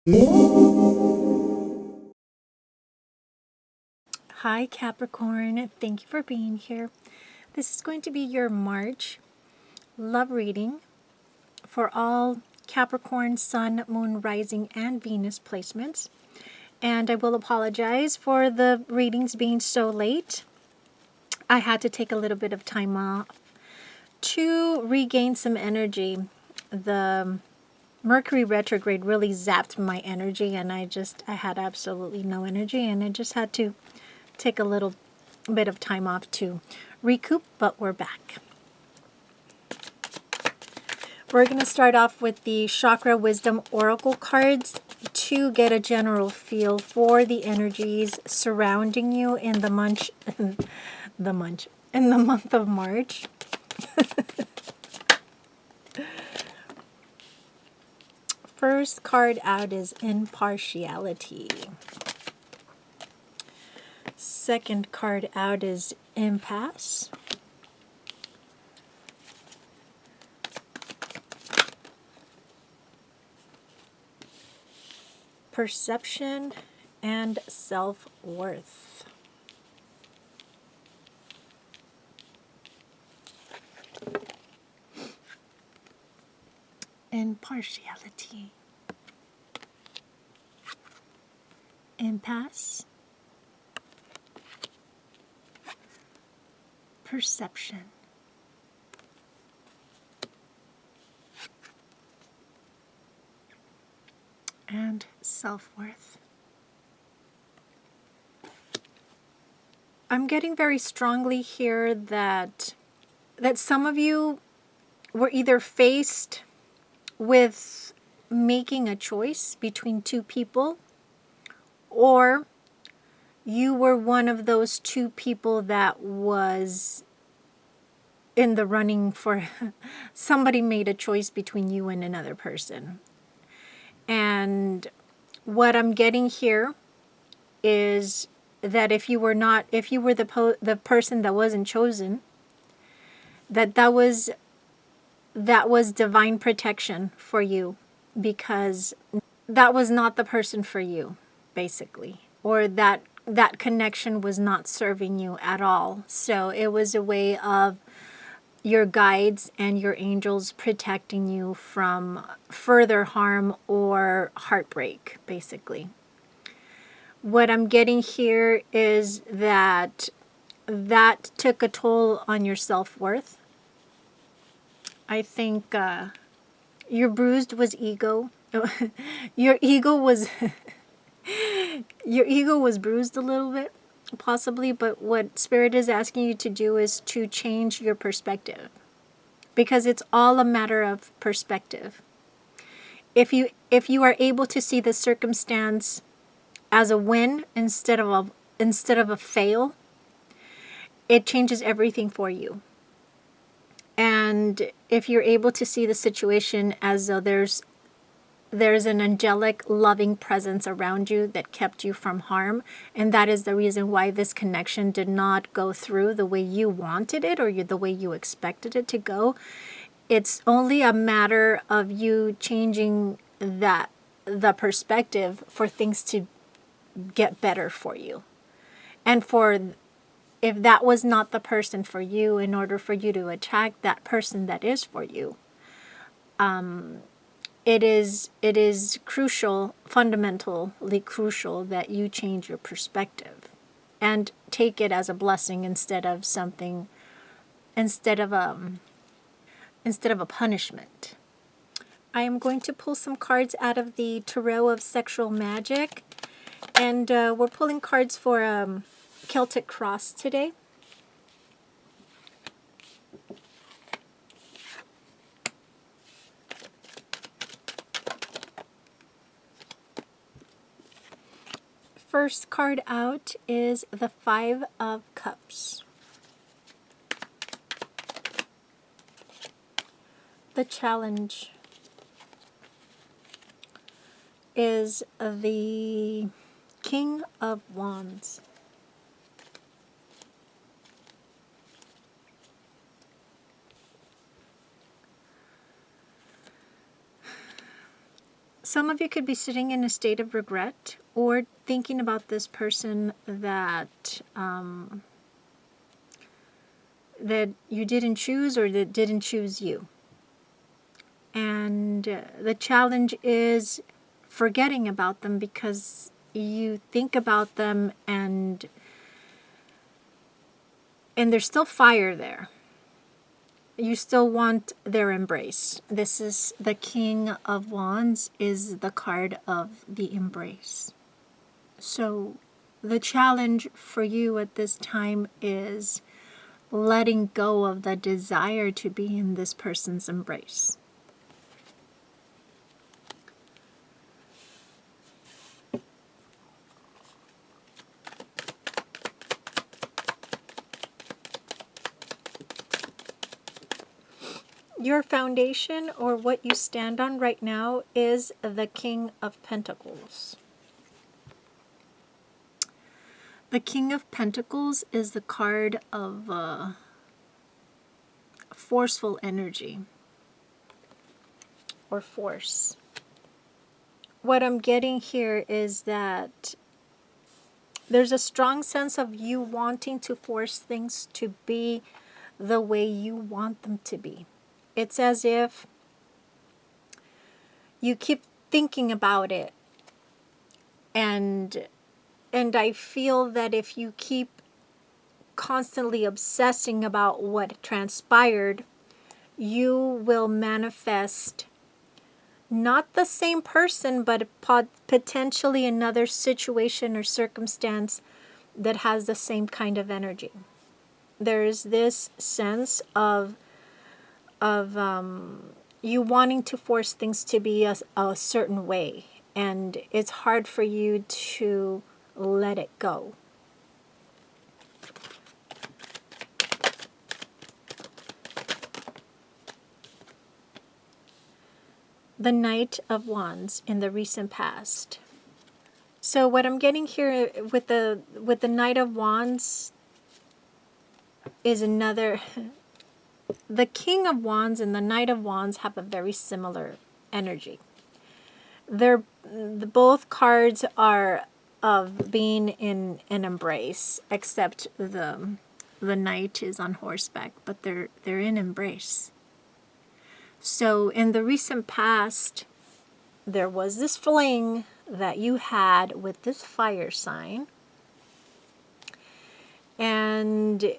Hi Capricorn, thank you for being here. This is going to be your March love reading for all Capricorn, Sun, Moon, Rising, and Venus placements. And I will apologize for the readings being so late. I had to take a little bit of time off to regain some energy. The Mercury retrograde really zapped my energy, and I had absolutely no energy, and I just had to take a little bit of time off to recoup, but we're back. We're going to start off with the Chakra Wisdom Oracle cards to get a general feel for the energies surrounding you in the month of March. First card out is Impartiality. Second card out is Impasse. Perception and Self-Worth. Impartiality. Impasse. Perception. And self-worth. I'm getting very strongly here that some of you were either faced with making a choice between two people, or you were one of those two people that was in the running for somebody made a choice between you and another person. And what I'm getting here is that if you were the person that wasn't chosen, that was divine protection for you, because that was not the person for you, basically, or that connection was not serving you at all. So it was a way of your guides and your angels protecting you from further harm or heartbreak, basically. What I'm getting here is that took a toll on your self-worth. I think your bruised was ego. Your ego was bruised a little bit, possibly, but what Spirit is asking you to do is to change your perspective, because it's all a matter of perspective. If you are able to see the circumstance as a win instead of a fail, it changes everything for you. And if you're able to see the situation as though there's an angelic, loving presence around you that kept you from harm, and that is the reason why this connection did not go through the way you wanted it or the way you expected it to go, it's only a matter of you changing the perspective for things to get better for you. And if that was not the person for you, in order for you to attract that person that is for you, it is crucial, fundamentally crucial, that you change your perspective and take it as a blessing instead of a punishment. I am going to pull some cards out of the Tarot of Sexual Magic, and we're pulling cards for Celtic Cross today. First card out is the Five of Cups. The challenge is the King of Wands. Some of you could be sitting in a state of regret or thinking about this person that that you didn't choose or that didn't choose you. And the challenge is forgetting about them because you think about them and there's still fire there. You still want their embrace. This is the King of Wands, is the card of the embrace. So the challenge for you at this time is letting go of the desire to be in this person's embrace. Your foundation, or what you stand on right now, is the King of Pentacles. The King of Pentacles is the card of forceful energy or force. What I'm getting here is that there's a strong sense of you wanting to force things to be the way you want them to be. It's as if you keep thinking about it, and I feel that if you keep constantly obsessing about what transpired, you will manifest not the same person, but potentially another situation or circumstance that has the same kind of energy. There's this sense of you wanting to force things to be a certain way, and it's hard for you to let it go. The Knight of Wands in the recent past. So what I'm getting here with the Knight of Wands is another. The King of Wands and the Knight of Wands have a very similar energy. Both cards are of being in an embrace, except the Knight is on horseback, but they're in embrace. So in the recent past, there was this fling that you had with this fire sign, and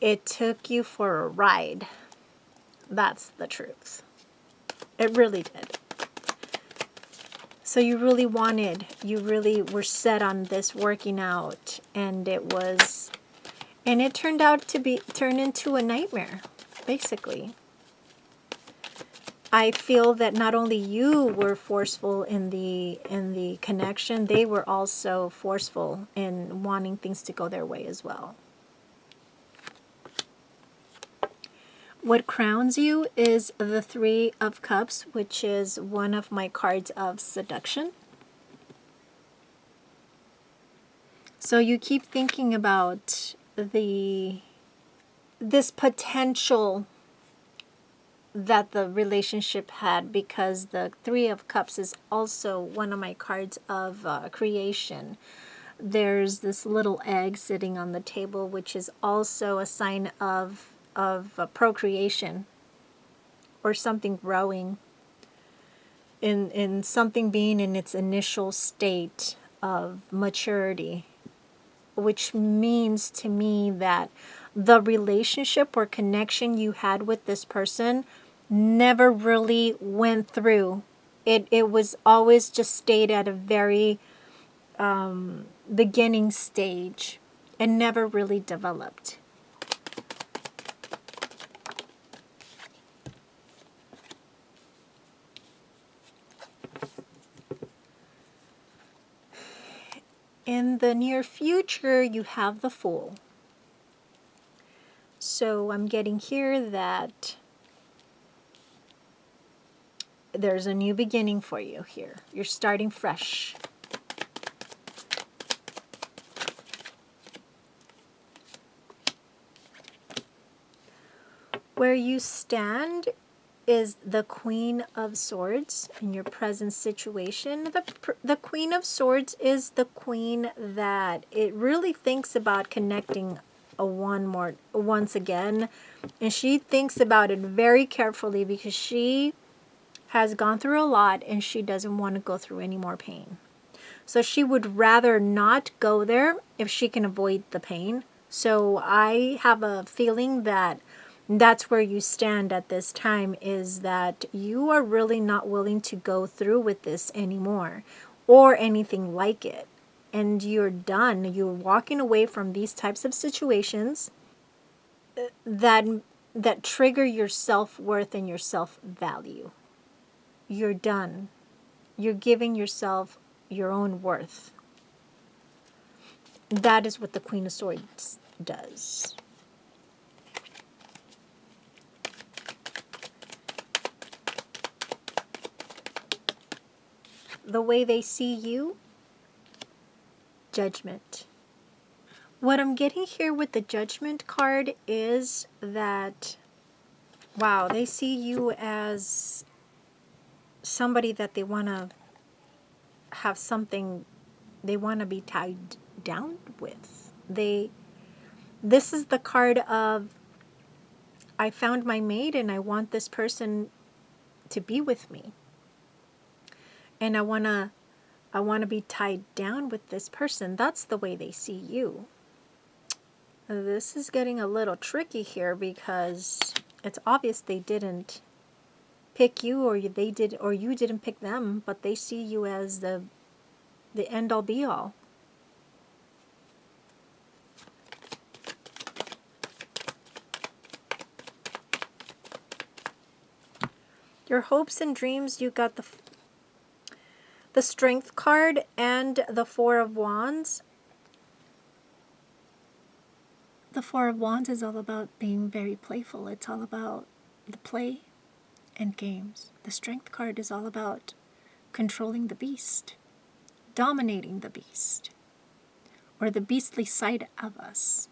it took you for a ride. That's the truth. It really did. So you really were set on this working out, and it turned out to turn into a nightmare, basically. I feel that not only you were forceful in the connection, they were also forceful in wanting things to go their way as well. What crowns you is the Three of Cups, which is one of my cards of seduction. So you keep thinking about this potential that the relationship had, because the Three of Cups is also one of my cards of creation. There's this little egg sitting on the table, which is also a sign of procreation, or something growing, in something being in its initial state of maturity, which means to me that the relationship or connection you had with this person never really went through. It was always just stayed at a very beginning stage and never really developed. In the near future, you have the Fool. So I'm getting here that there's a new beginning for you here. You're starting fresh. Where you stand is the Queen of Swords in your present situation. The Queen of Swords is the queen that it really thinks about connecting once again, and she thinks about it very carefully because she has gone through a lot and she doesn't want to go through any more pain. So she would rather not go there if she can avoid the pain. So I have a feeling that that's where you stand at this time, is that you are really not willing to go through with this anymore or anything like it. And you're done. You're walking away from these types of situations that trigger your self-worth and your self-value. You're done. You're giving yourself your own worth. That is what the Queen of Swords does. The way they see you, judgment. What I'm getting here with the Judgment card is that, wow, they see you as somebody that they want to have something, they want to be tied down with. This is the card of, I found my mate and I want this person to be with me. And I want to be tied down with this person. That's the way they see you. This is getting a little tricky here because it's obvious they didn't pick you, or you didn't pick them, but they see you as the end all be all. Your hopes and dreams, you got the Strength card and the Four of Wands. The Four of Wands is all about being very playful. It's all about the play and games. The Strength card is all about controlling the beast, dominating the beast, or the beastly side of us.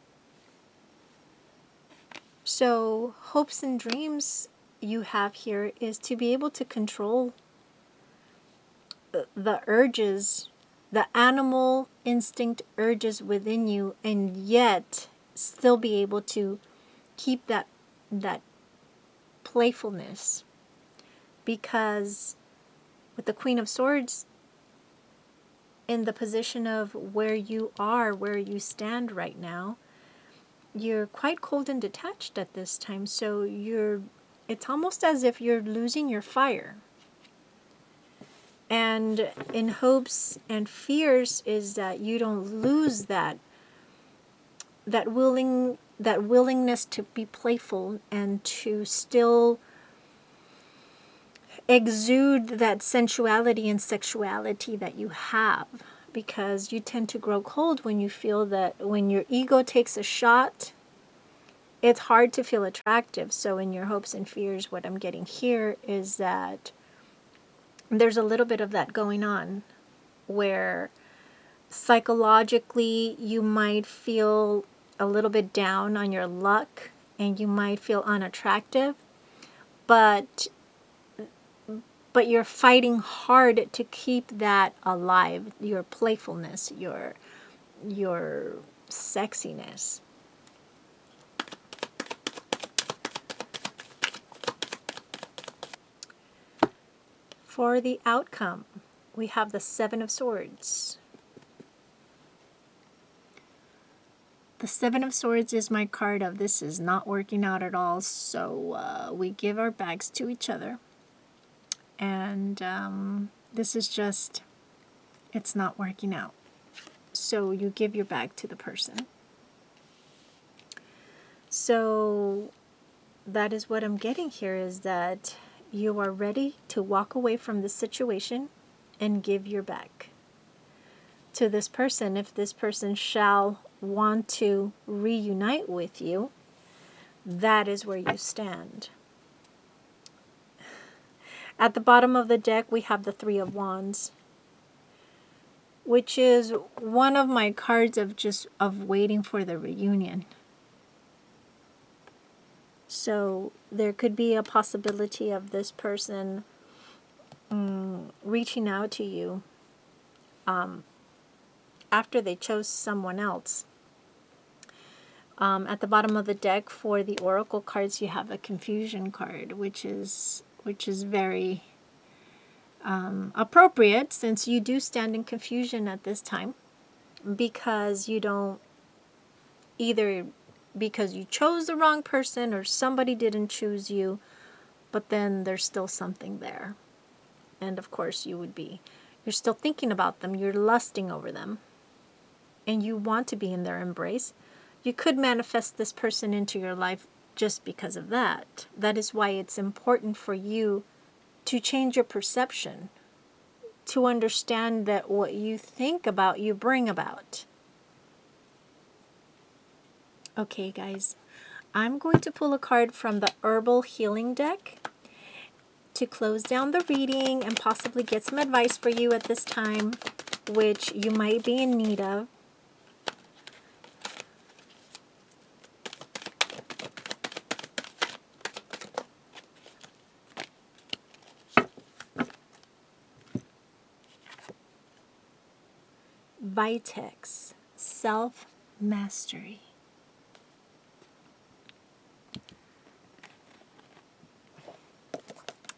So hopes and dreams you have here is to be able to control the urges, the animal instinct urges within you, and yet still be able to keep that playfulness. Because with the Queen of Swords in the position of where you are, where you stand right now, you're quite cold and detached at this time. So it's almost as if you're losing your fire. And in hopes and fears is that you don't lose that willingness to be playful and to still exude that sensuality and sexuality that you have, because you tend to grow cold when you feel that when your ego takes a shot, it's hard to feel attractive. So in your hopes and fears, what I'm getting here is that there's a little bit of that going on, where psychologically you might feel a little bit down on your luck and you might feel unattractive, but you're fighting hard to keep that alive, your playfulness, your sexiness. For the outcome, we have the Seven of Swords. The Seven of Swords is my card of this is not working out at all, so we give our bags to each other. And this is just, it's not working out. So you give your bag to the person. So that is what I'm getting here, is that you are ready to walk away from this situation and give your back to this person. If this person shall want to reunite with you, that is where you stand. At the bottom of the deck, we have the Three of Wands, which is one of my cards of waiting for the reunion. So there could be a possibility of this person reaching out to you after they chose someone else. At the bottom of the deck for the oracle cards, you have a confusion card, which is very appropriate, since you do stand in confusion at this time, because you don't, either because you chose the wrong person or somebody didn't choose you, but then there's still something there. And of course you're still thinking about them, you're lusting over them, and you want to be in their embrace. You could manifest this person into your life just because of that. That is why it's important for you to change your perception, to understand that what you think about, you bring about. Okay, guys, I'm going to pull a card from the Herbal Healing deck to close down the reading and possibly get some advice for you at this time, which you might be in need of. Vitex, self-mastery.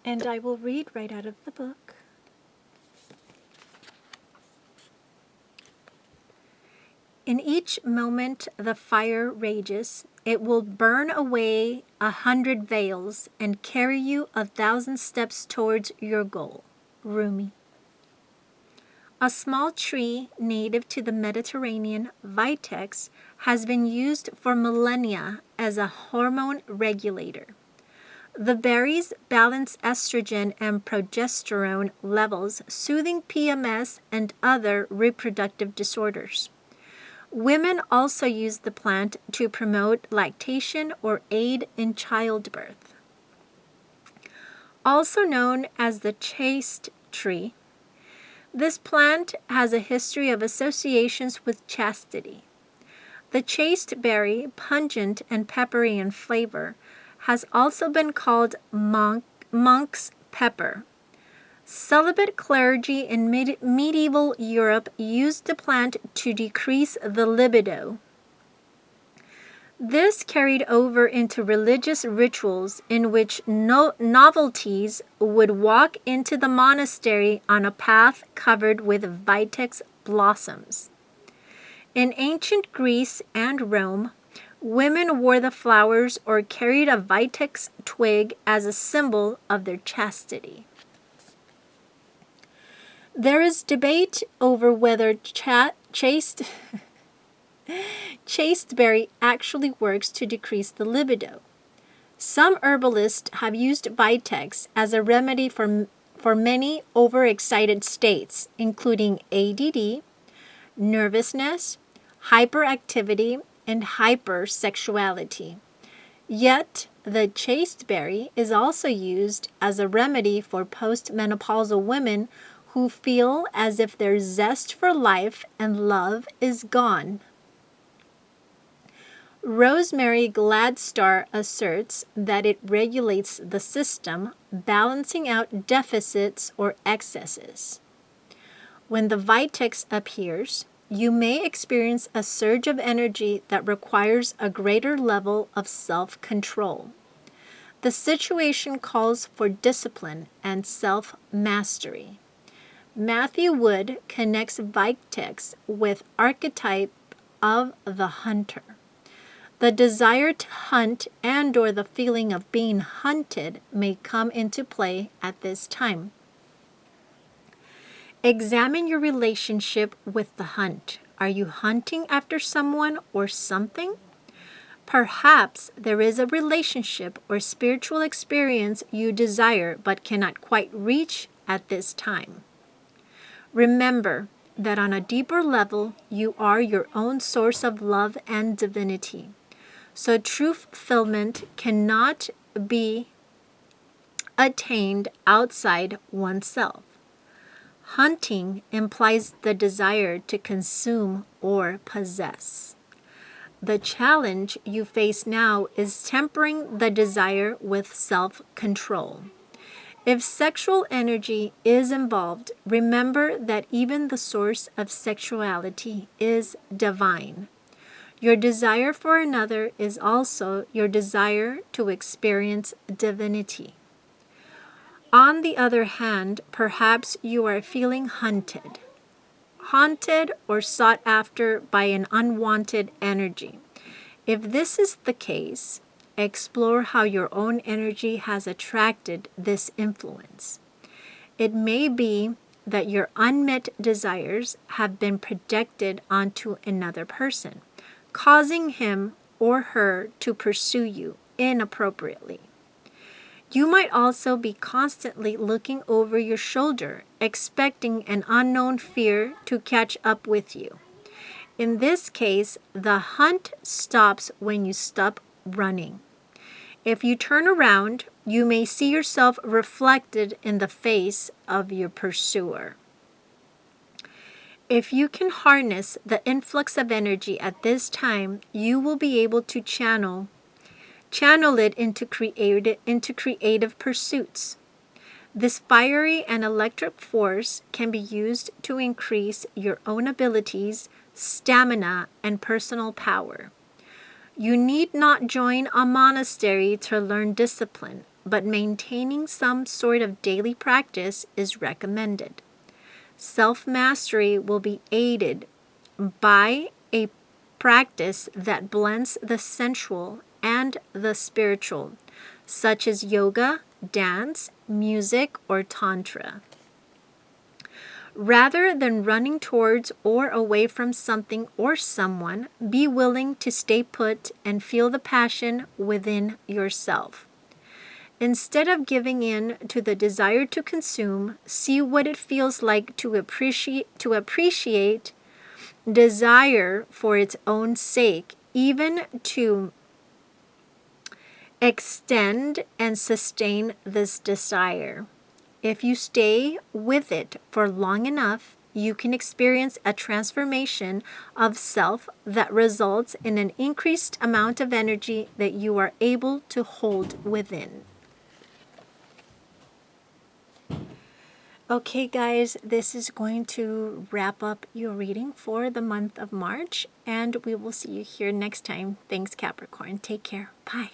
And I will read right out of the book. In each moment the fire rages, it will burn away 100 veils and carry you 1,000 steps towards your goal. Rumi. A small tree native to the Mediterranean, Vitex, has been used for millennia as a hormone regulator. The berries balance estrogen and progesterone levels, soothing PMS and other reproductive disorders. Women also use the plant to promote lactation or aid in childbirth. Also known as the chaste tree, this plant has a history of associations with chastity. The chaste berry, pungent and peppery in flavor, has also been called monk's pepper. Celibate clergy in medieval Europe used the plant to decrease the libido. This carried over into religious rituals in which novelties would walk into the monastery on a path covered with vitex blossoms. In ancient Greece and Rome, women wore the flowers or carried a vitex twig as a symbol of their chastity. There is debate over whether chasteberry actually works to decrease the libido. Some herbalists have used vitex as a remedy for many overexcited states, including ADD, nervousness, hyperactivity, and hypersexuality. Yet, the chasteberry is also used as a remedy for postmenopausal women who feel as if their zest for life and love is gone. Rosemary Gladstar asserts that it regulates the system, balancing out deficits or excesses. When the vitex appears, you may experience a surge of energy that requires a greater level of self-control. The situation calls for discipline and self-mastery. Matthew Wood connects vitex with archetype of the hunter. The desire to hunt and/or the feeling of being hunted may come into play at this time. Examine your relationship with the hunt. Are you hunting after someone or something? Perhaps there is a relationship or spiritual experience you desire but cannot quite reach at this time. Remember that on a deeper level, you are your own source of love and divinity. So true fulfillment cannot be attained outside oneself. Hunting implies the desire to consume or possess. The challenge you face now is tempering the desire with self-control. If sexual energy is involved, remember that even the source of sexuality is divine. Your desire for another is also your desire to experience divinity. On the other hand, perhaps you are feeling haunted or sought after by an unwanted energy. If this is the case, explore how your own energy has attracted this influence. It may be that your unmet desires have been projected onto another person, causing him or her to pursue you inappropriately. You might also be constantly looking over your shoulder, expecting an unknown fear to catch up with you. In this case, the hunt stops when you stop running. If you turn around, you may see yourself reflected in the face of your pursuer. If you can harness the influx of energy at this time, you will be able to channel it into creative pursuits. This fiery and electric force can be used to increase your own abilities, stamina, and personal power. You need not join a monastery to learn discipline, but maintaining some sort of daily practice is recommended. Self-mastery will be aided by a practice that blends the sensual and the spiritual, such as yoga, dance, music, or tantra. Rather than running towards or away from something or someone, be willing to stay put and feel the passion within yourself. Instead of giving in to the desire to consume, see what it feels like to appreciate desire for its own sake, even to extend and sustain this desire. If you stay with it for long enough, you can experience a transformation of self that results in an increased amount of energy that you are able to hold within. Okay, guys, this is going to wrap up your reading for the month of March, and we will see you here next time. Thanks, Capricorn. Take care. Bye.